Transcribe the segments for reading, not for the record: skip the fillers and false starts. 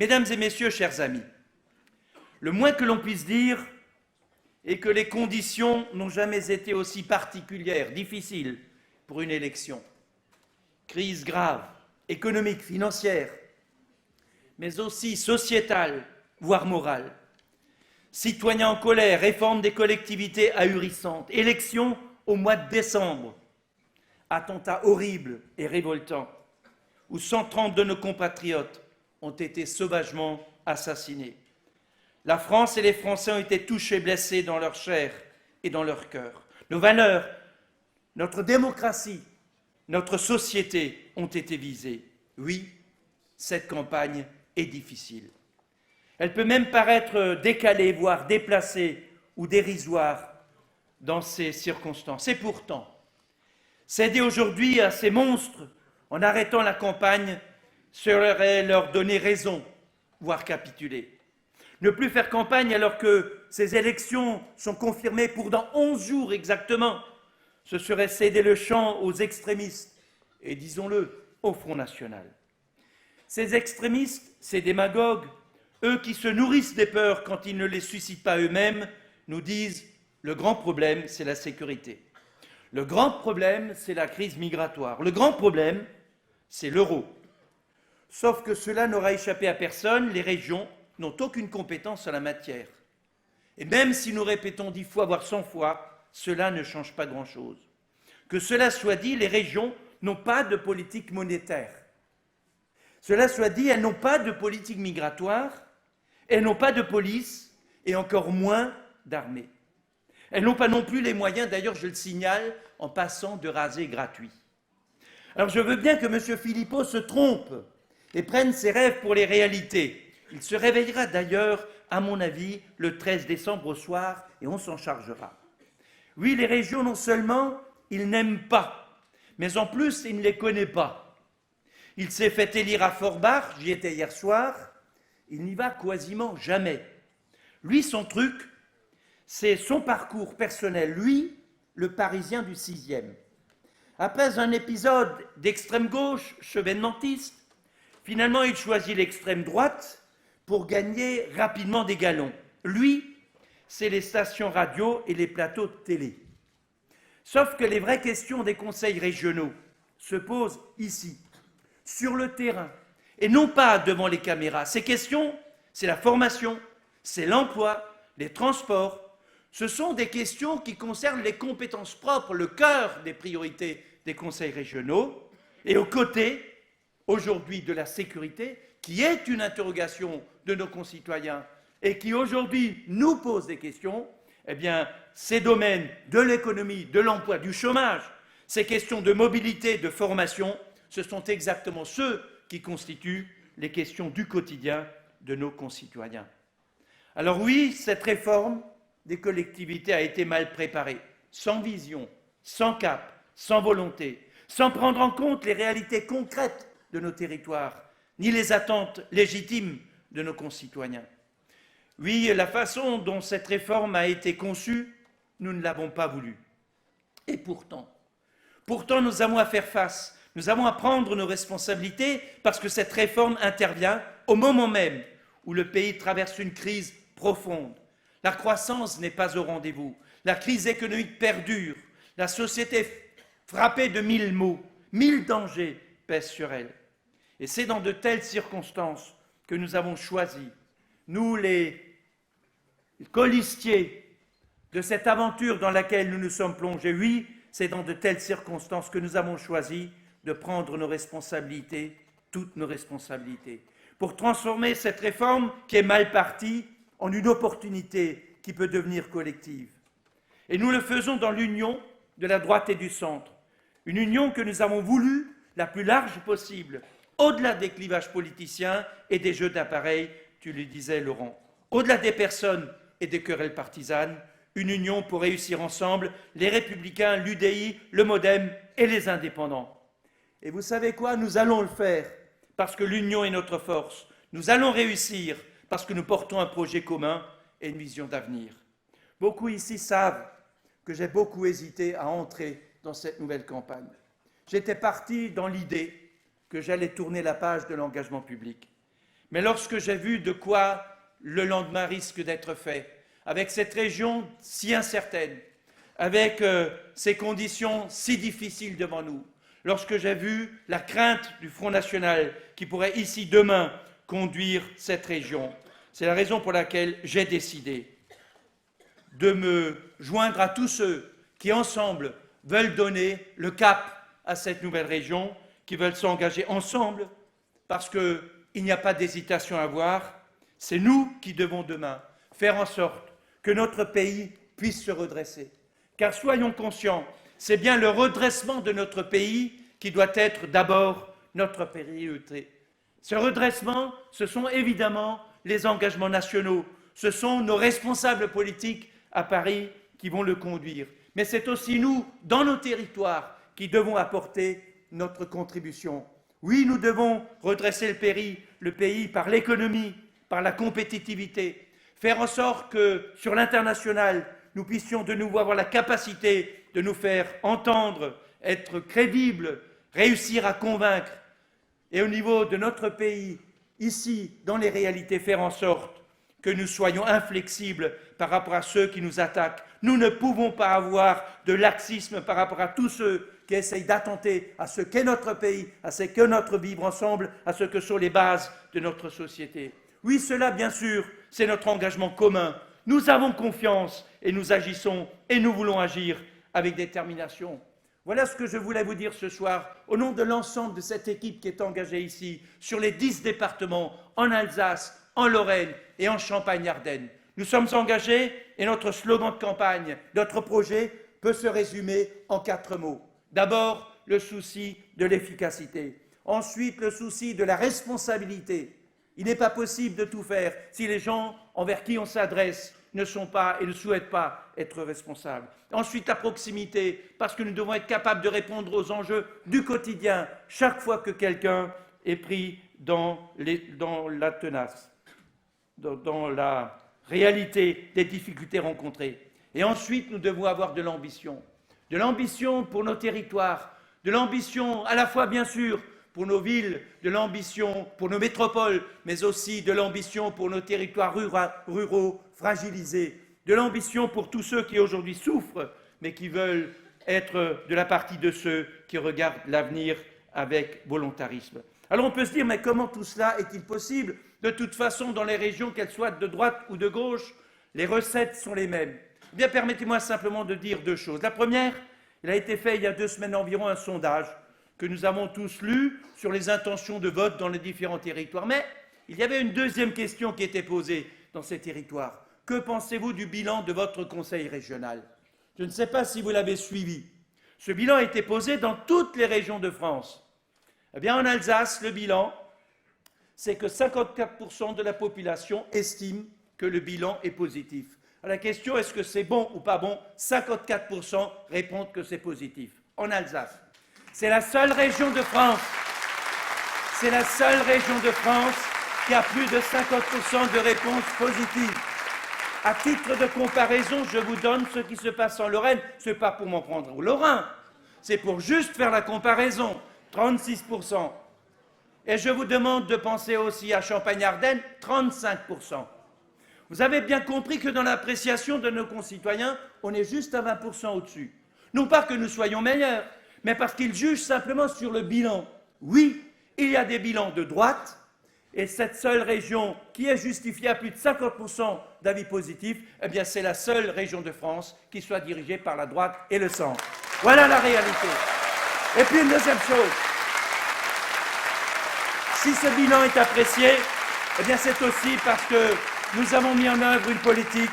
Mesdames et messieurs, chers amis, le moins que l'on puisse dire est que les conditions n'ont jamais été aussi particulières, difficiles pour une élection. Crise grave, économique, financière, mais aussi sociétale, voire morale. Citoyens en colère, réforme des collectivités ahurissantes, élections au mois de décembre, attentats horribles et révoltants, où 130 de nos compatriotes ont été sauvagement assassinés. La France et les Français ont été touchés, blessés dans leur chair et dans leur cœur. Nos valeurs, notre démocratie, notre société ont été visées. Oui, cette campagne est difficile. Elle peut même paraître décalée, voire déplacée ou dérisoire dans ces circonstances. Et pourtant, céder aujourd'hui à ces monstres en arrêtant la campagne serait leur donner raison, voire capituler. Ne plus faire campagne alors que ces élections sont confirmées pour dans 11 jours exactement, ce serait céder le champ aux extrémistes et, disons-le, au Front National. Ces extrémistes, ces démagogues, eux qui se nourrissent des peurs quand ils ne les suscitent pas eux-mêmes, nous disent « le grand problème, c'est la sécurité. Le grand problème, c'est la crise migratoire. Le grand problème, c'est l'euro. » Sauf que cela n'aura échappé à personne, les régions n'ont aucune compétence en la matière. Et même si nous répétons 10 fois, voire 100 fois, cela ne change pas grand-chose. Que cela soit dit, les régions n'ont pas de politique monétaire. Cela soit dit, elles n'ont pas de politique migratoire, elles n'ont pas de police et encore moins d'armée. Elles n'ont pas non plus les moyens, d'ailleurs je le signale, en passant de raser gratuit. Alors je veux bien que M. Philippot se trompe et prenne ses rêves pour les réalités. Il se réveillera d'ailleurs, à mon avis, le 13 décembre au soir et on s'en chargera. Oui, les régions, non seulement il n'aime pas, mais en plus il ne les connaît pas. Il s'est fait élire à Forbach, j'y étais hier soir, il n'y va quasiment jamais. Lui, son truc, c'est son parcours personnel, lui, le Parisien du 6e. Après un épisode d'extrême gauche, chevènementiste, finalement il choisit l'extrême droite pour gagner rapidement des galons. Lui, c'est les stations radio et les plateaux de télé. Sauf que les vraies questions des conseils régionaux se posent ici, sur le terrain, et non pas devant les caméras. Ces questions, c'est la formation, c'est l'emploi, les transports. Ce sont des questions qui concernent les compétences propres, le cœur des priorités des conseils régionaux, et aux côtés, aujourd'hui, de la sécurité, qui est une interrogation de nos concitoyens et qui aujourd'hui nous pose des questions, eh bien, ces domaines de l'économie, de l'emploi, du chômage, ces questions de mobilité, de formation, ce sont exactement ceux qui constituent les questions du quotidien de nos concitoyens. Alors oui, cette réforme des collectivités a été mal préparée, sans vision, sans cap, sans volonté, sans prendre en compte les réalités concrètes de nos territoires, ni les attentes légitimes de nos concitoyens. Oui, la façon dont cette réforme a été conçue, nous ne l'avons pas voulu. Et pourtant, nous avons à faire face, nous avons à prendre nos responsabilités parce que cette réforme intervient au moment même où le pays traverse une crise profonde. La croissance n'est pas au rendez-vous, la crise économique perdure, la société frappée de 1000 maux, 1000 dangers pèsent sur elle. Et c'est dans de telles circonstances que nous avons choisi, nous les colistiers de cette aventure dans laquelle nous nous sommes plongés. Oui, c'est dans de telles circonstances que nous avons choisi de prendre nos responsabilités, toutes nos responsabilités, pour transformer cette réforme qui est mal partie en une opportunité qui peut devenir collective. Et nous le faisons dans l'union de la droite et du centre, une union que nous avons voulu la plus large possible, au-delà des clivages politiciens et des jeux d'appareil, tu le disais Laurent, au-delà des personnes et des querelles partisanes, une union pour réussir ensemble, les Républicains, l'UDI, le MoDem et les indépendants. Et vous savez quoi? Nous allons le faire, parce que l'union est notre force. Nous allons réussir, parce que nous portons un projet commun et une vision d'avenir. Beaucoup ici savent que j'ai beaucoup hésité à entrer dans cette nouvelle campagne. J'étais parti dans l'idée que j'allais tourner la page de l'engagement public. Mais lorsque j'ai vu de quoi le lendemain risque d'être fait, avec cette région si incertaine, avec ces conditions si difficiles devant nous, lorsque j'ai vu la crainte du Front National qui pourrait ici demain conduire cette région, c'est la raison pour laquelle j'ai décidé de me joindre à tous ceux qui, ensemble, veulent donner le cap à cette nouvelle région, qui veulent s'engager ensemble, parce qu'il n'y a pas d'hésitation à avoir. C'est nous qui devons demain faire en sorte que notre pays puisse se redresser. Car soyons conscients, c'est bien le redressement de notre pays qui doit être d'abord notre priorité. Ce redressement, ce sont évidemment les engagements nationaux, ce sont nos responsables politiques à Paris qui vont le conduire. Mais c'est aussi nous, dans nos territoires, qui devons apporter notre contribution. Oui, nous devons redresser le pays par l'économie, par la compétitivité, faire en sorte que, sur l'international, nous puissions de nouveau avoir la capacité de nous faire entendre, être crédibles, réussir à convaincre. Et au niveau de notre pays, ici, dans les réalités, faire en sorte que nous soyons inflexibles par rapport à ceux qui nous attaquent. Nous ne pouvons pas avoir de laxisme par rapport à tous ceux qui essayent d'attenter à ce qu'est notre pays, à ce qu'est notre vivre ensemble, à ce que sont les bases de notre société. Oui, cela, bien sûr, c'est notre engagement commun. Nous avons confiance et nous agissons et nous voulons agir avec détermination. Voilà ce que je voulais vous dire ce soir, au nom de l'ensemble de cette équipe qui est engagée ici, sur les 10 départements, en Alsace, en Lorraine et en Champagne-Ardenne. Nous sommes engagés et notre slogan de campagne, notre projet, peut se résumer en 4 mots. D'abord, le souci de l'efficacité. Ensuite, le souci de la responsabilité. Il n'est pas possible de tout faire si les gens envers qui on s'adresse ne sont pas et ne souhaitent pas être responsables. Ensuite, la proximité, parce que nous devons être capables de répondre aux enjeux du quotidien chaque fois que quelqu'un est pris dans la tenace, dans la réalité des difficultés rencontrées. Et ensuite, nous devons avoir de l'ambition pour nos territoires, de l'ambition à la fois, bien sûr, pour nos villes, de l'ambition pour nos métropoles, mais aussi de l'ambition pour nos territoires ruraux fragilisés, de l'ambition pour tous ceux qui aujourd'hui souffrent, mais qui veulent être de la partie de ceux qui regardent l'avenir avec volontarisme. Alors on peut se dire, mais comment tout cela est-il possible? De toute façon, dans les régions, qu'elles soient de droite ou de gauche, les recettes sont les mêmes. Eh bien, permettez-moi simplement de dire 2 choses. La première, il a été fait il y a 2 semaines environ un sondage que nous avons tous lu sur les intentions de vote dans les différents territoires. Mais il y avait une deuxième question qui était posée dans ces territoires. Que pensez-vous du bilan de votre conseil régional? Je ne sais pas si vous l'avez suivi. Ce bilan a été posé dans toutes les régions de France. Eh bien, en Alsace, le bilan, c'est que 54% de la population estime que le bilan est positif. À la question, est-ce que c'est bon ou pas bon, 54% répondent que c'est positif. En Alsace. C'est la seule région de France. C'est la seule région de France qui a plus de 50% de réponses positives. À titre de comparaison, je vous donne ce qui se passe en Lorraine. Ce n'est pas pour m'en prendre au Lorrain, c'est pour juste faire la comparaison. 36%. Et je vous demande de penser aussi à Champagne-Ardenne, 35%. Vous avez bien compris que dans l'appréciation de nos concitoyens, on est juste à 20% au-dessus. Non pas que nous soyons meilleurs, mais parce qu'ils jugent simplement sur le bilan. Oui, il y a des bilans de droite, et cette seule région qui est justifiée à plus de 50% d'avis positifs, eh bien c'est la seule région de France qui soit dirigée par la droite et le centre. Voilà la réalité. Et puis une deuxième chose, si ce bilan est apprécié, eh bien c'est aussi parce que nous avons mis en œuvre une politique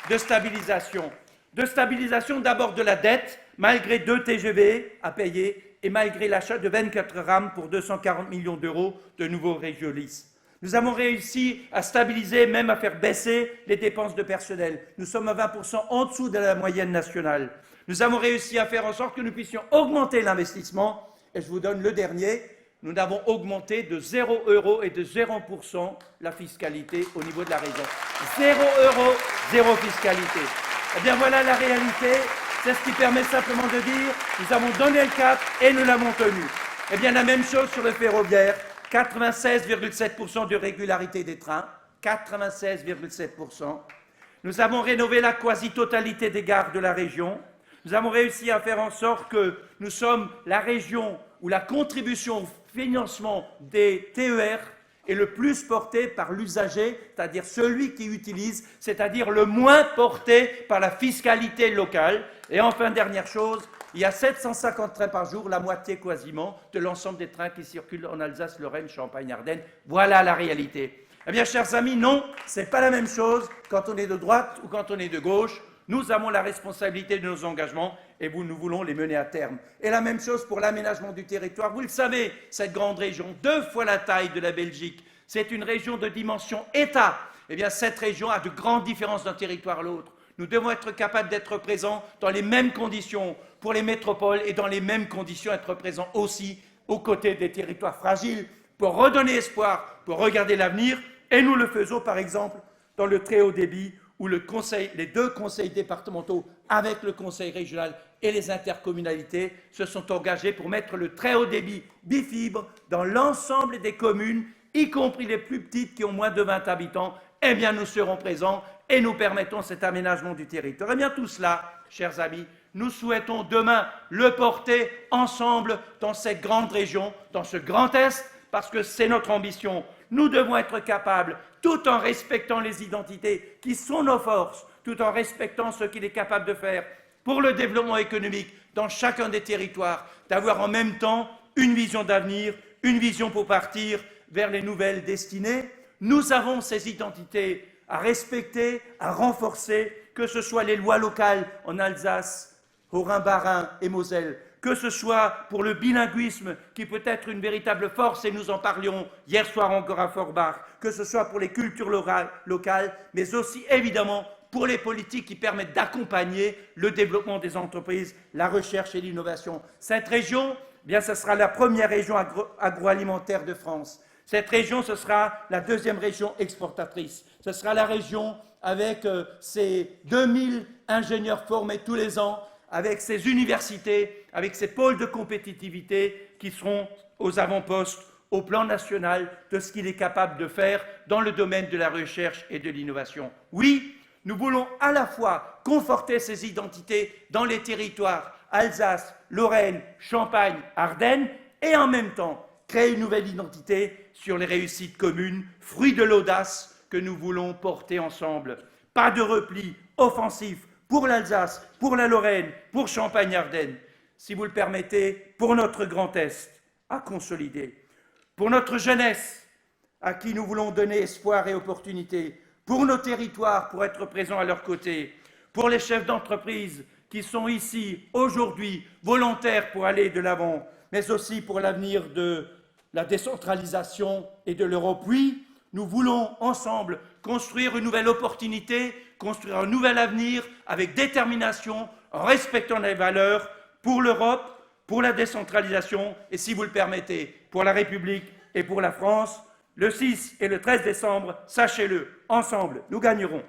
de stabilisation. De stabilisation d'abord de la dette, malgré 2 TGV à payer et malgré l'achat de 24 rames pour 240 millions d'euros de nouveaux Régiolis. Nous avons réussi à stabiliser, même à faire baisser les dépenses de personnel. Nous sommes à 20% en dessous de la moyenne nationale. Nous avons réussi à faire en sorte que nous puissions augmenter l'investissement. Et je vous donne le dernier. Nous avons augmenté de 0 € et de 0% la fiscalité au niveau de la région. 0 €, 0 fiscalité. Eh bien voilà la réalité. C'est ce qui permet simplement de dire nous avons donné le cap et nous l'avons tenu. Eh bien la même chose sur le ferroviaire. 96,7% de régularité des trains, 96,7%. Nous avons rénové la quasi-totalité des gares de la région. Nous avons réussi à faire en sorte que nous sommes la région où la contribution au financement des TER est le plus portée par l'usager, c'est-à-dire celui qui utilise, c'est-à-dire le moins porté par la fiscalité locale. Et enfin, dernière chose, il y a 750 trains par jour, la moitié quasiment de l'ensemble des trains qui circulent en Alsace, Lorraine, Champagne, Ardennes. Voilà la réalité. Eh bien, chers amis, non, ce n'est pas la même chose quand on est de droite ou quand on est de gauche. Nous avons la responsabilité de nos engagements et nous voulons les mener à terme. Et la même chose pour l'aménagement du territoire. Vous le savez, cette grande région, 2 fois la taille de la Belgique, c'est une région de dimension État. Eh bien, cette région a de grandes différences d'un territoire à l'autre. Nous devons être capables d'être présents dans les mêmes conditions pour les métropoles et dans les mêmes conditions être présents aussi aux côtés des territoires fragiles pour redonner espoir, pour regarder l'avenir. Et nous le faisons, par exemple, dans le très haut débit, où les 2 conseils départementaux, avec le conseil régional et les intercommunalités, se sont engagés pour mettre le très haut débit bifibre dans l'ensemble des communes, y compris les plus petites qui ont moins de 20 habitants. Eh bien, nous serons présents et nous permettons cet aménagement du territoire. Eh bien, tout cela, chers amis, nous souhaitons demain le porter ensemble dans cette grande région, dans ce Grand Est, parce que c'est notre ambition. Nous devons être capables, tout en respectant les identités qui sont nos forces, tout en respectant ce qu'il est capable de faire pour le développement économique dans chacun des territoires, d'avoir en même temps une vision d'avenir, une vision pour partir vers les nouvelles destinées. Nous avons ces identités à respecter, à renforcer, que ce soit les lois locales en Alsace, Haut-Rhin, Bas-Rhin et Moselle, que ce soit pour le bilinguisme qui peut être une véritable force, et nous en parlions hier soir encore à Forbach, que ce soit pour les cultures locales, mais aussi évidemment pour les politiques qui permettent d'accompagner le développement des entreprises, la recherche et l'innovation. Cette région, eh bien, ce sera la première région agroalimentaire de France. Cette région, ce sera la 2e région exportatrice. Ce sera la région avec ses 2000 ingénieurs formés tous les ans, avec ses universités, avec ses pôles de compétitivité qui seront aux avant-postes au plan national de ce qu'il est capable de faire dans le domaine de la recherche et de l'innovation. Oui, nous voulons à la fois conforter ces identités dans les territoires Alsace, Lorraine, Champagne, Ardennes, et en même temps créer une nouvelle identité sur les réussites communes, fruit de l'audace que nous voulons porter ensemble. Pas de repli offensif pour l'Alsace, pour la Lorraine, pour Champagne-Ardenne, si vous le permettez, pour notre Grand Est à consolider, pour notre jeunesse à qui nous voulons donner espoir et opportunité, pour nos territoires pour être présents à leur côté, pour les chefs d'entreprise qui sont ici aujourd'hui volontaires pour aller de l'avant, mais aussi pour l'avenir de la décentralisation et de l'Europe. Oui, nous voulons ensemble construire une nouvelle opportunité, construire un nouvel avenir avec détermination, en respectant les valeurs pour l'Europe, pour la décentralisation et, si vous le permettez, pour la République et pour la France. Le 6 et le 13 décembre, sachez-le, ensemble, nous gagnerons.